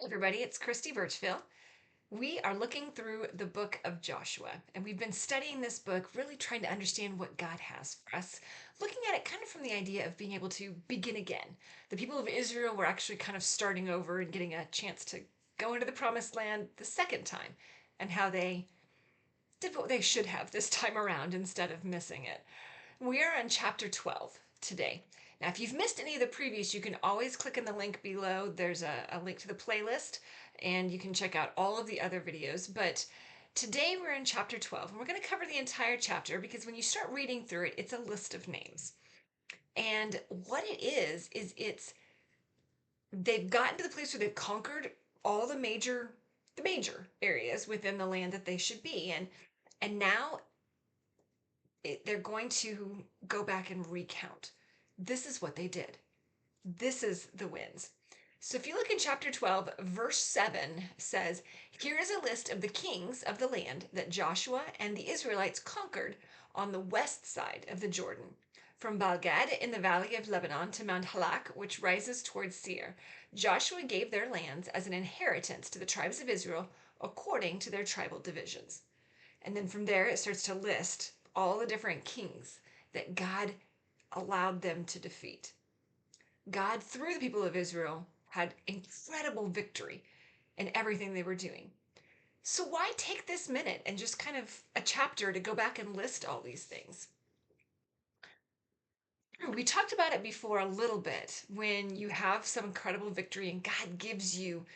Everybody, it's Christy Birchville. We are looking through the book of Joshua, and we've been studying this book, really trying to understand what God has for us, looking at it kind of from the idea of being able to begin again. The people of Israel were actually kind of starting over and getting a chance to go into the promised land the second time, and how they did what they should have this time around instead of missing it. We are on chapter 12 today. Now, if you've missed any of the previous, you can always click in the link below. There's a link to the playlist, and you can check out all of the other videos. But today we're in chapter 12, and we're going to cover the entire chapter because when you start reading through it, it's a list of names. And what it is they've gotten to the place where they've conquered all the major areas within the land that they should be. And now they're going to go back and recount. This is what they did. This is the wins. So if you look in chapter 12, verse 7 says, "Here is a list of the kings of the land that Joshua and the Israelites conquered on the west side of the Jordan, from Balgad in the valley of Lebanon to Mount Halak, which rises towards Seir. Joshua gave their lands as an inheritance to the tribes of Israel according to their tribal divisions." And then from there, it starts to list all the different kings that God allowed them to defeat. God, through the people of Israel, had incredible victory in everything they were doing. So why take this minute and just kind of a chapter to go back and list all these things? We talked about it before a little bit. When you have some incredible victory and God gives you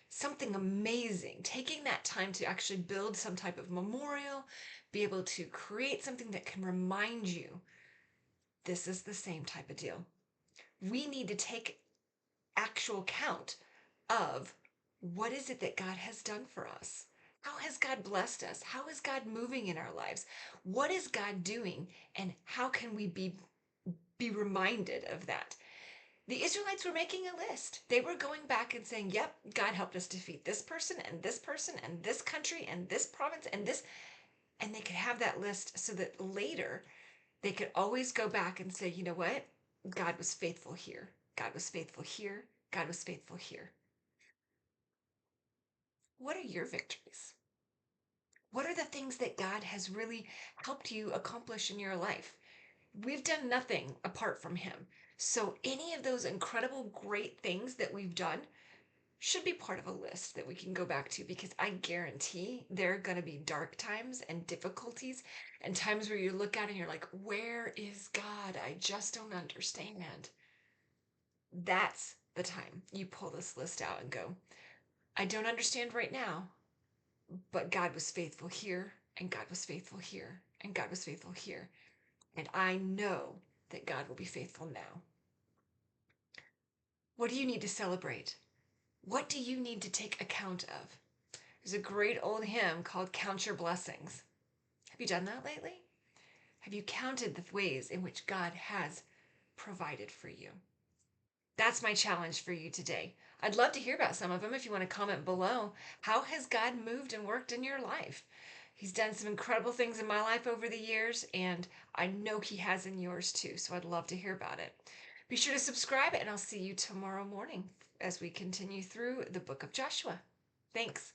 something amazing, taking that time to actually build some type of memorial, be able to create something that can remind you this is the same type of deal. We need to take actual count of what is it that God has done for us? How has God blessed us? How is God moving in our lives? What is God doing? And how can we be reminded of that? The Israelites were making a list. They were going back and saying, yep, God helped us defeat this person and this person and this country and this province and this. And they could have that list so that later they could always go back and say, you know what? God was faithful here. God was faithful here. God was faithful here. What are your victories? What are the things that God has really helped you accomplish in your life? We've done nothing apart from Him. So, any of those incredible, great things that we've done should be part of a list that we can go back to because I guarantee there are going to be dark times and difficulties and times where you look at it and you're like, where is God? I just don't understand. That's the time you pull this list out and go, I don't understand right now, but God was faithful here, and God was faithful here, and God was faithful here. And I know that God will be faithful now. What do you need to celebrate? What do you need to take account of? There's a great old hymn called Count Your Blessings. Have you done that lately? Have you counted the ways in which God has provided for you? That's my challenge for you today. I'd love to hear about some of them if you want to comment below. How has God moved and worked in your life? He's done some incredible things in my life over the years, and I know He has in yours too, so I'd love to hear about it. Be sure to subscribe, and I'll see you tomorrow morning as we continue through the book of Joshua. Thanks.